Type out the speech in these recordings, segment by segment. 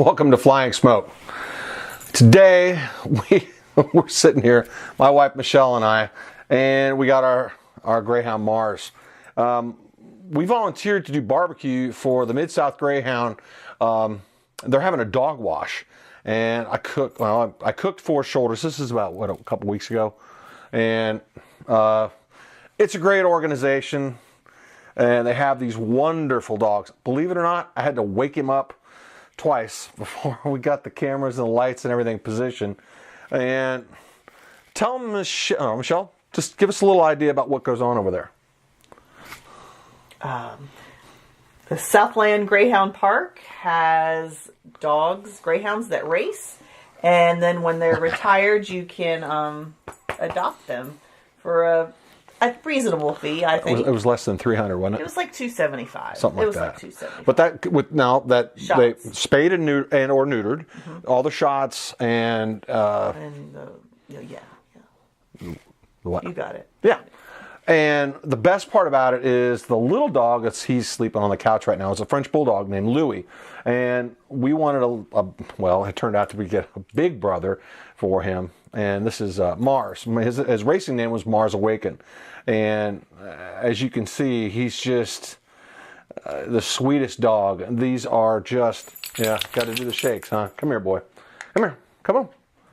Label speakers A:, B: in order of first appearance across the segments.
A: Welcome to Flying Smoke. Today we're sitting here, my wife Michelle and I, and we got our Greyhound Mars. We volunteered to do barbecue for the Mid-South Greyhound. They're having a dog wash, and I cooked 4 shoulders. This is about a couple weeks ago, and it's a great organization, and they have these wonderful dogs. Believe it or not, I had to wake him up twice before we got the cameras and the lights and everything positioned. And tell them, Michelle, just give us a little idea about what goes on over there.
B: The Southland Greyhound Park has greyhounds that race, and then when they're retired, you can adopt them for a reasonable fee. I think
A: it was less than $300, wasn't it?
B: It was like $275.
A: Something like
B: it was
A: that.
B: Like $275.
A: But that
B: shots.
A: They spayed and or neutered, all the shots and
B: yeah.
A: What?
B: You got it.
A: Yeah. And the best part about it is the little dog he's sleeping on the couch right now is a French bulldog named Louis. And we wanted it turned out to get a big brother for him. And this is Mars. His racing name was Mars Awaken. And as you can see, he's just the sweetest dog. And these are just, got to do the shakes, huh? Come here, boy. Come here. Come on.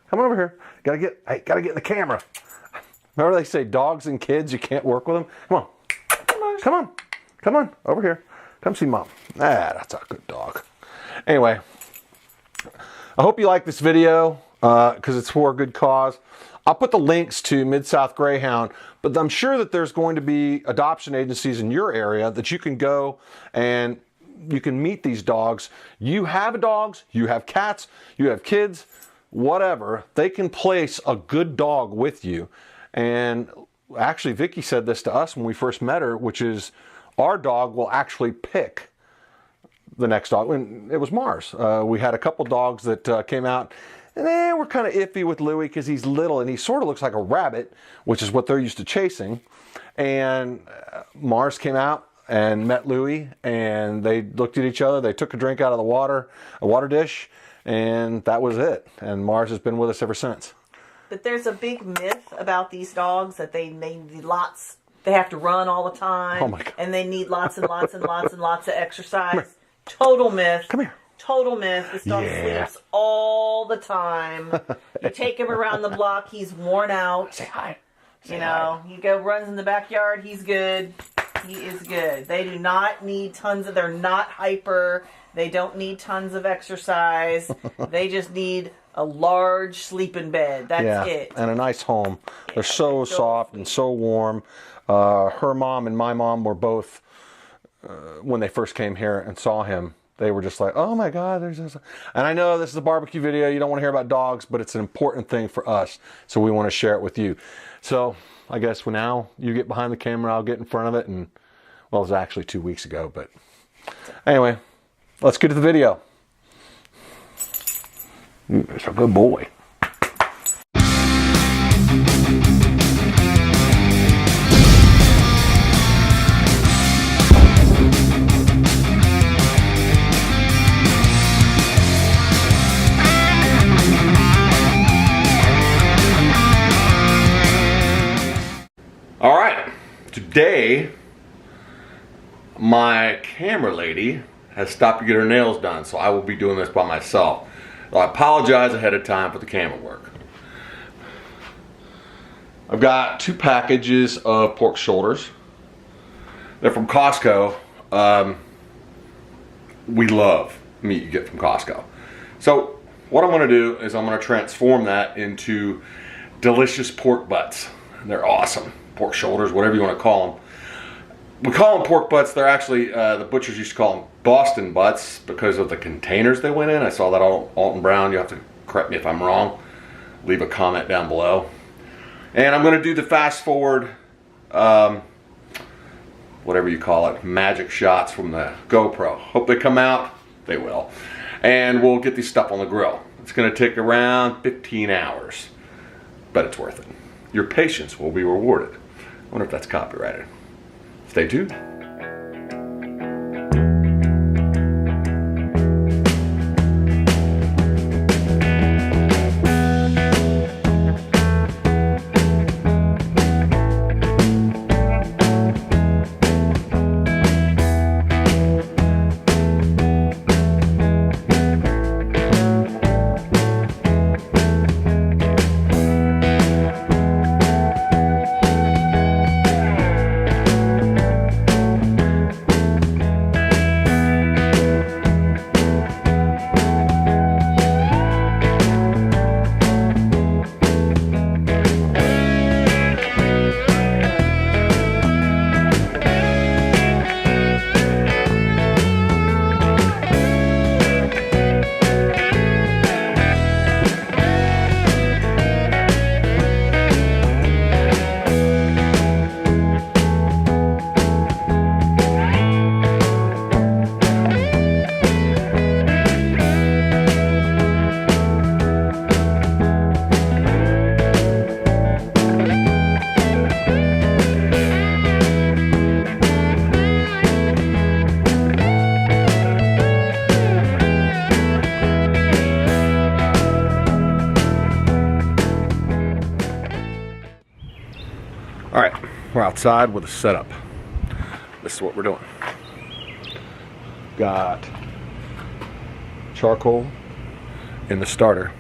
A: Come on over here. Gotta get in the camera. Remember they say dogs and kids, you can't work with them? Come on. Come on. Come on. Over here. Come see Mom. That's a good dog. Anyway, I hope you like this video because it's for a good cause. I'll put the links to Mid-South Greyhound, but I'm sure that there's going to be adoption agencies in your area that you can go and you can meet these dogs. You have dogs, you have cats, you have kids, whatever. They can place a good dog with you. And actually, Vicky said this to us when we first met her, which is our dog will actually pick the next dog. And it was Mars. We had a couple dogs that came out, and they were kind of iffy with Louis because he's little and he sort of looks like a rabbit, which is what they're used to chasing. And Mars came out and met Louis, and they looked at each other. They took a drink out of a water dish, and that was it. And Mars has been with us ever since.
B: But there's a big myth about these dogs that they need lots. They have to run all the time.
A: Oh my God.
B: And they need lots and lots and lots and lots of exercise. Total myth.
A: Come here.
B: Total myth. This dog sleeps all the time. You take him around the block, he's worn out.
A: Say hi.
B: He runs in the backyard, he's good. He is good. They do not need they're not hyper. They don't need tons of exercise. They just need a large sleeping bed. That's it.
A: And a nice home. They're so soft and so warm. Her mom and my mom were both, when they first came here and saw him, they were just like, oh my God, there's this. And I know this is a barbecue video. You don't want to hear about dogs, but it's an important thing for us. So we want to share it with you. So I guess now you get behind the camera, I'll get in front of it. And well, it was actually 2 weeks ago, but anyway, let's get to the video. It's a good boy. All right, today my camera lady has stopped to get her nails done, so I will be doing this by myself. I apologize ahead of time for the camera work. I've got 2 packages of pork shoulders. They're from Costco. We love meat you get from Costco. So what I'm going to do is I'm going to transform that into delicious pork butts. They're awesome. Pork shoulders, whatever you want to call them. We call them pork butts. They're actually, the butchers used to call them Boston butts because of the containers they went in. I saw that on Alton Brown. You have to correct me if I'm wrong. Leave a comment down below. And I'm going to do the fast forward, whatever you call it, magic shots from the GoPro. Hope they come out. They will. And we'll get these stuff on the grill. It's going to take around 15 hours, but it's worth it. Your patience will be rewarded. I wonder if that's copyrighted. Stay tuned. outside with a setup. This is what we're doing. Got charcoal in the starter,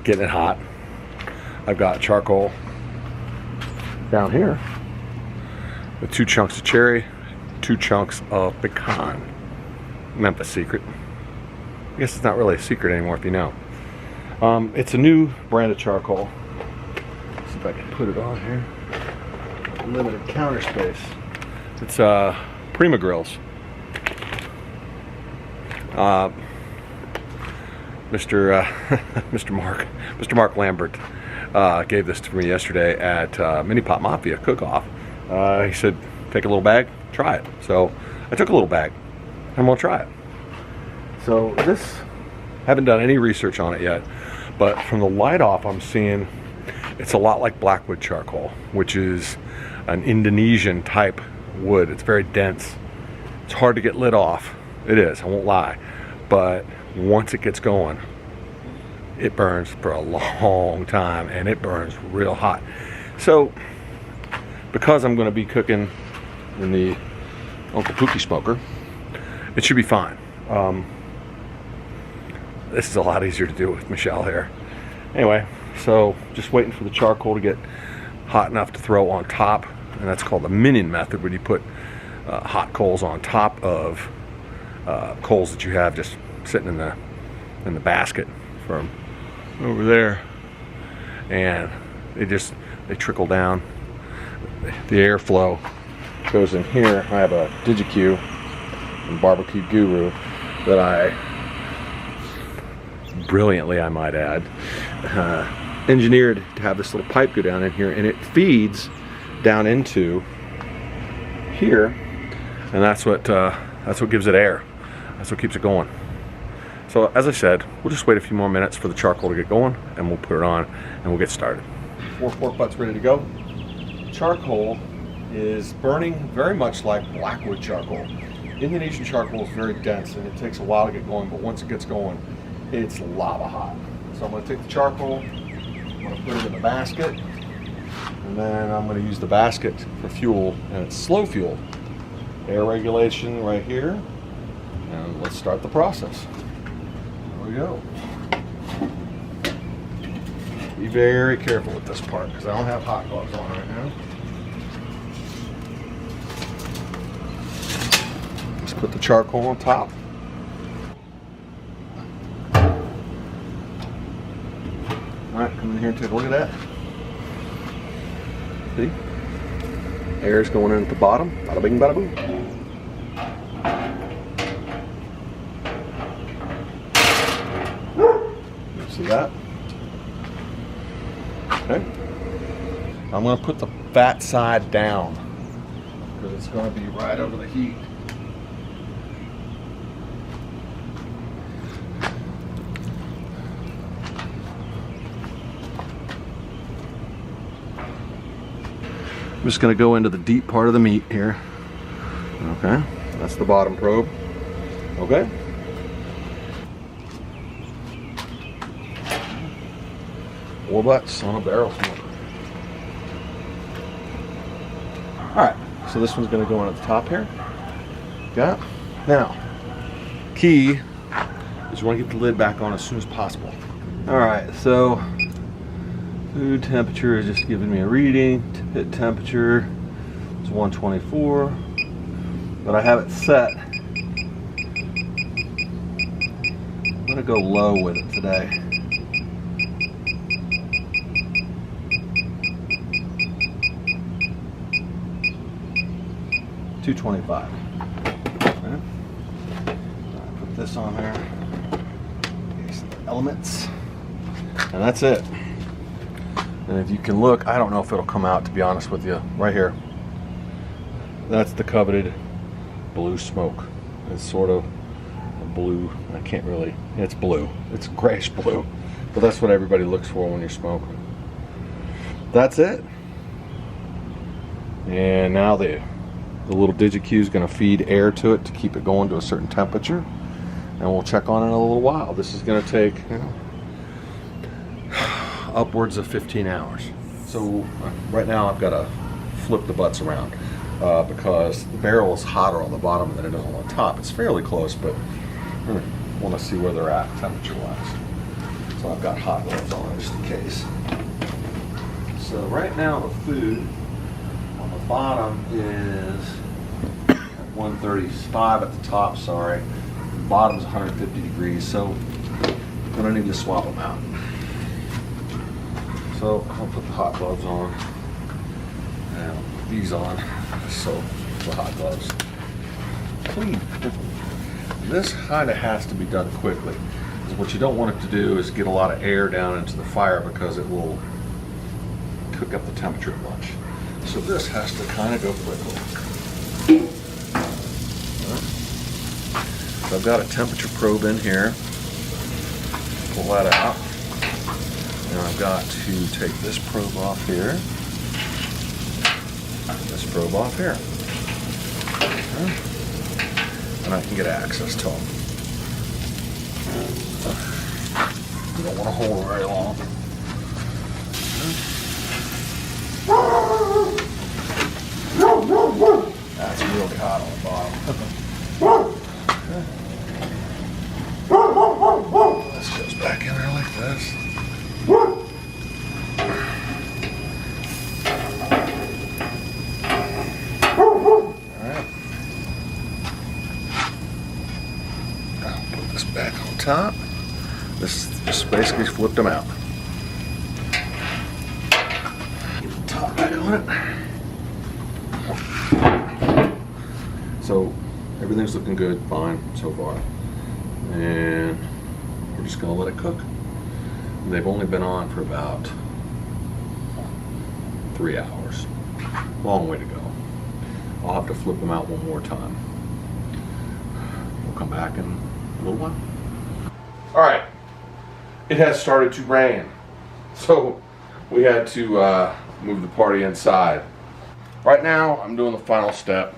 A: getting it hot. I've got charcoal down here with 2 chunks of cherry, 2 chunks of pecan. Memphis secret. I guess it's not really a secret anymore if you know. It's a new brand of charcoal. Let's see if I can put it on here. Limited counter space. It's Prima Grills. Mr. Mark Lambert gave this to me yesterday at Mini Pot Mafia cook-off. He said, take a little bag, try it. So I took a little bag. I'm gonna try it. So this, haven't done any research on it yet, but from the light off, I'm seeing it's a lot like blackwood charcoal, which is an Indonesian type wood. It's very dense. It's hard to get lit off. It is, I won't lie. But once it gets going, it burns for a long time, and it burns real hot. So because I'm going to be cooking in the Uncle Pookie smoker, it should be fine. This is a lot easier to do with Michelle here. Anyway, so just waiting for the charcoal to get hot enough to throw on top, and that's called the minion method, where you put hot coals on top of coals that you have just sitting in the basket from over there, and they trickle down. The airflow goes in here. I have a BBQ and Barbecue Guru that I brilliantly, I might add, engineered to have this little pipe go down in here, and it feeds down into here, and that's what gives it air. That's what keeps it going. So as I said, we'll just wait a few more minutes for the charcoal to get going, and we'll put it on and we'll get started. 4 pork butts ready to go. Charcoal is burning very much like blackwood charcoal. Indonesian charcoal is very dense, and it takes a while to get going, but once it gets going, it's lava hot. So I'm going to take the charcoal, I'm going to put it in the basket, and then I'm going to use the basket for fuel, and it's slow fuel. Air regulation right here, and let's start the process. There we go. Be very careful with this part, because I don't have hot gloves on right now. Just put the charcoal on top. Alright, come in here and take a look at that. See? Air's going in at the bottom. Bada bing, bada boom. See that? Okay. I'm going to put the fat side down because it's going to be right over the heat. I'm just going to go into the deep part of the meat here. Okay, that's the bottom probe. Okay. Four butts on a barrel smoker. Alright, so this one's going to go on at the top here. Got it? Now, key is you want to get the lid back on as soon as possible. Alright, so food temperature is just giving me a reading. Pit temperature is 124, but I have it set. I'm going to go low with it today. $225. Okay. Put this on there. Elements, and that's it. And if you can look, I don't know if it'll come out, to be honest with you, right here. That's the coveted blue smoke. It's sort of a blue, I can't really, it's blue. It's grayish blue, but that's what everybody looks for when you're smoking. That's it. And now the little BBQ is going to feed air to it to keep it going to a certain temperature, and we'll check on it in a little while. This is going to take, upwards of 15 hours. So right now I've got a flip the butts around because the barrel is hotter on the bottom than it is on the top. It's fairly close, but I want to see where they're at temperature-wise. So I've got hot gloves on just in case. So right now the food on the bottom is 135 at the top, sorry. The bottom is 150 degrees, so I'm gonna need to swap them out. So I'll put the hot gloves on. And I'll put these on. So the hot gloves. Clean. This kind of has to be done quickly. Because what you don't want it to do is get a lot of air down into the fire because it will cook up the temperature a bunch. So this has to kind of go quickly. So I've got a temperature probe in here. Pull that out. And I've got to take this probe off here. This probe off here. Okay. And I can get access to them. You don't want to hold it very long. That's really hot on the bottom. This goes back in there like this. Alright. I'll put this back on top. This just basically flipped them out. Get the top back on it. So everything's looking good, fine so far. And we're just gonna let it cook. They've only been on for about 3 hours. Long way to go. I'll have to flip them out one more time. We'll come back in a little while. All right, it has started to rain. So we had to move the party inside. Right now, I'm doing the final step.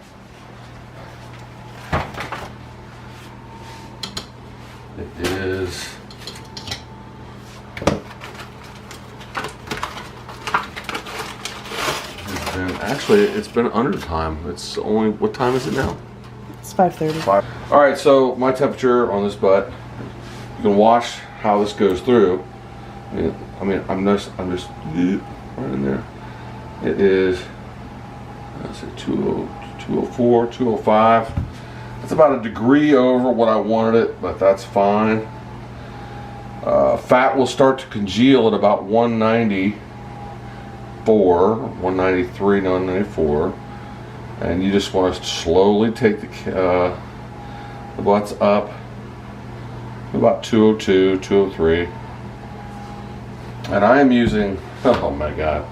A: It is actually, it's been under time. It's only, what time is it now?
B: It's 5:30.
A: All right, so my temperature on this butt, you can watch how this goes through. I mean, I'm just right in there. It is, let's say 204, 205. It's about a degree over what I wanted it, but that's fine. Fat will start to congeal at about 194, 193, 194, and you just want to slowly take the butts up to about 202, 203. And I am using, oh my God,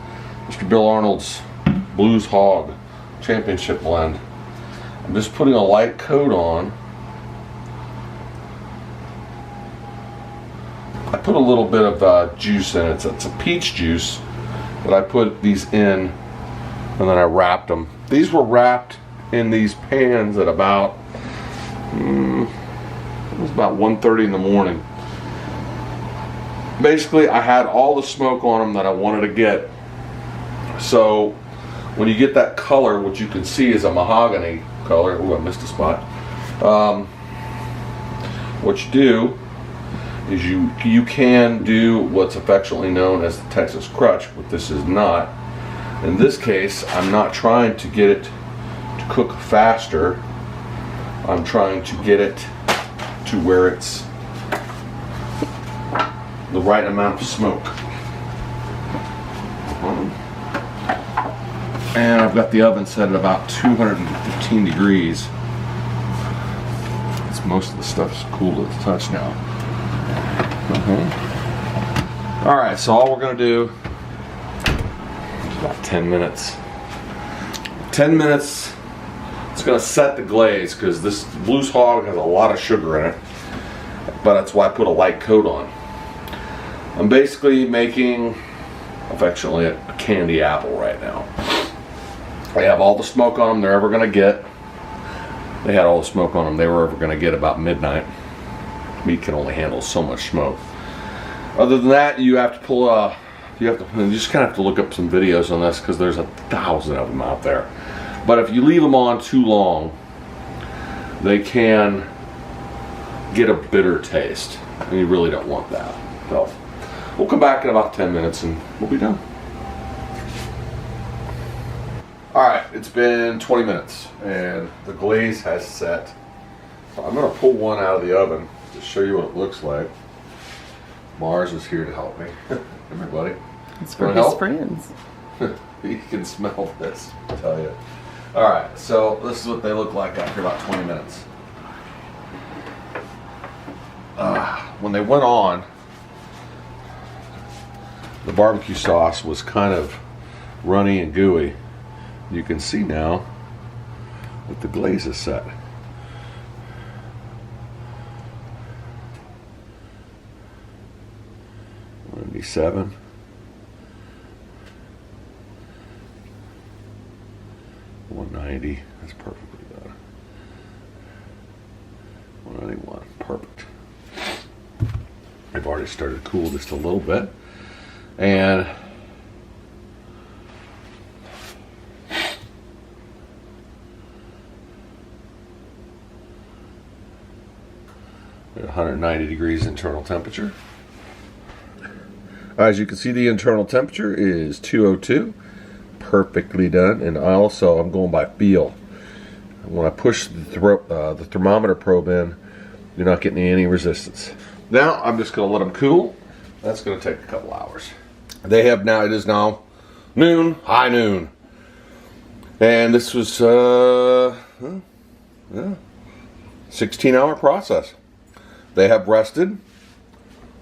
A: Mr. Bill Arnold's Blues Hog Championship Blend. I'm just putting a light coat on. I put a little bit of juice in it. It's a peach juice, but I put these in and then I wrapped them. These were wrapped in these pans at about, it was about 1:30 in the morning. Basically, I had all the smoke on them that I wanted to get. So when you get that color, what you can see is a mahogany color. Ooh, I missed a spot. What you do is you can do what's affectionately known as the Texas crutch, but this is not. In this case, I'm not trying to get it to cook faster. I'm trying to get it to where it's the right amount of smoke. And I've got the oven set at about 215 degrees. Most of the stuff's cool to the touch now. All right, so all we're gonna do is about 10 minutes. 10 minutes, it's gonna set the glaze because this Blues Hog has a lot of sugar in it, but that's why I put a light coat on. I'm basically making, affectionately, a candy apple right now. They have all the smoke on them they're ever gonna get. They had all the smoke on them they were ever gonna get about midnight. Meat can only handle so much smoke. Other than that, you have to pull a You just kind of have to look up some videos on this because there's 1,000 of them out there. But if you leave them on too long, they can get a bitter taste, and you really don't want that. So we'll come back in about 10 minutes and we'll be done. All right, it's been 20 minutes and the glaze has set. So I'm gonna pull one out of the oven to show you what it looks like. Mars is here to help me. Come here, buddy.
B: It's for his friends.
A: You can smell this, I'll tell you. All right, so this is what they look like after about 20 minutes. When they went on, the barbecue sauce was kind of runny and gooey. You can see now that the glaze is set. $197. $190. That's perfectly done. $191. Perfect. I've already started to cool just a little bit, and at 190 degrees internal temperature. As you can see, the internal temperature is 202. Perfectly done. And I'm going by feel. When I push the thermometer probe in, you're not getting any resistance. Now I'm just going to let them cool. That's going to take a couple hours. It is now noon, high noon. And this was 16-hour process. They have rested.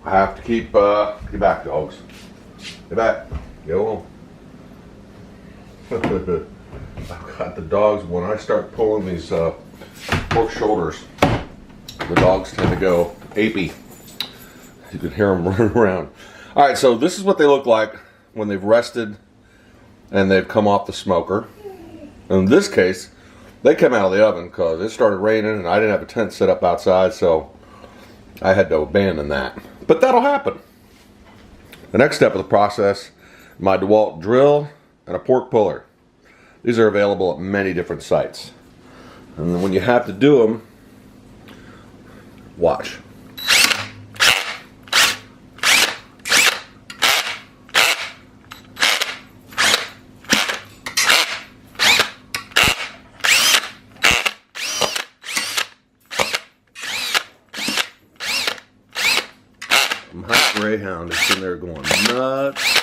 A: I have to keep, get back, dogs. Get back. Go home. I've got the dogs, when I start pulling these pork shoulders, the dogs tend to go apey. You can hear them running around. All right, so this is what they look like when they've rested and they've come off the smoker. In this case, they came out of the oven because it started raining and I didn't have a tent set up outside, so I had to abandon that. But that'll happen. The next step of the process, my DeWalt drill and a pork puller. These are available at many different sites. And when you have to do them, watch. My Greyhound is sitting there going nuts.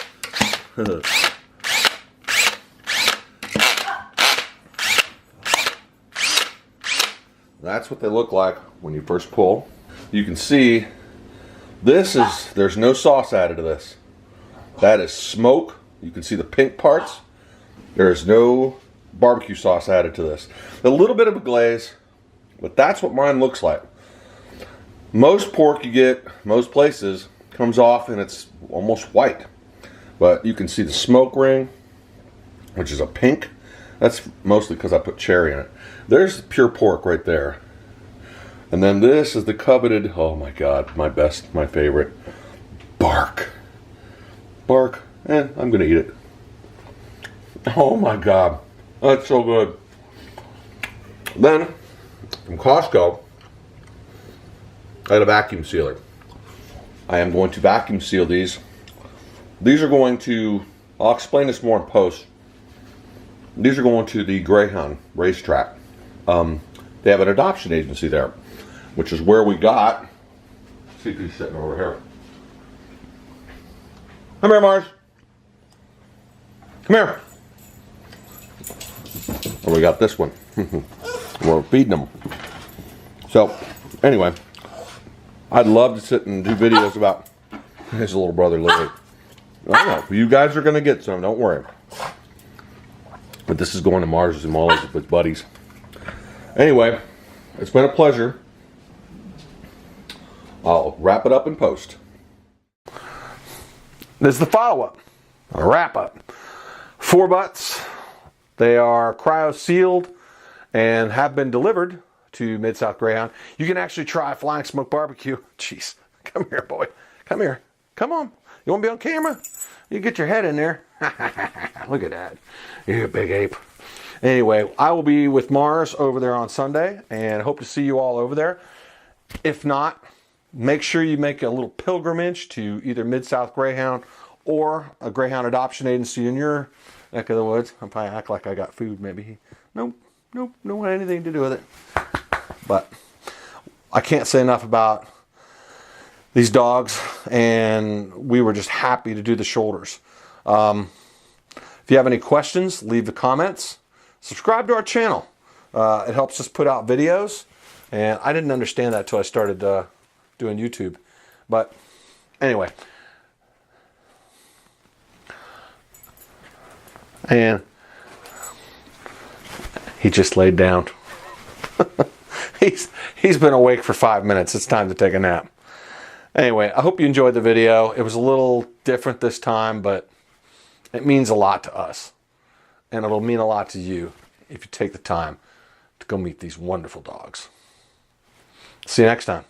A: That's what they look like when you first pull. You can see there's no sauce added to this. That is smoke. You can see the pink parts. There is no barbecue sauce added to this. A little bit of a glaze, but that's what mine looks like. Most pork you get, most places, comes off and it's almost white. But you can see the smoke ring, which is a pink. That's mostly because I put cherry in it. There's pure pork right there. And then this is the coveted, oh my God, my favorite, bark. Bark, and I'm gonna eat it. Oh my God, that's so good. Then, from Costco, I had a vacuum sealer. I am going to vacuum seal these. These are going to, I'll explain this more in post. These are going to the Greyhound racetrack. They have an adoption agency there, which is where we got, see if he's sitting over here. Come here, Mars. Come here. Oh, we got this one. We're feeding them. So, anyway, I'd love to sit and do videos about his little brother, Louie. I know, you guys are going to get some, don't worry. But this is going to Mars and all his buddies. Anyway, it's been a pleasure. I'll wrap it up in post. This is the follow-up, a wrap-up. 4 butts. They are cryo-sealed and have been delivered to Mid-South Greyhound. You can actually try flying smoke barbecue. Jeez, come here, boy. Come here. Come on. You want to be on camera? You get your head in there. Look at that. You're a big ape. Anyway, I will be with Mars over there on Sunday and hope to see you all over there. If not, make sure you make a little pilgrimage to either Mid-South Greyhound or a Greyhound adoption agency in your neck of the woods. I'll probably act like I got food, maybe. Nope, don't want anything to do with it. But I can't say enough about these dogs, and we were just happy to do the shoulders. If you have any questions, leave the comments. Subscribe to our channel. It helps us put out videos, and I didn't understand that until I started doing YouTube. But anyway, and he just laid down. He's been awake for 5 minutes. It's time to take a nap. Anyway, I hope you enjoyed the video. It was a little different this time, but it means a lot to us. And it'll mean a lot to you if you take the time to go meet these wonderful dogs. See you next time.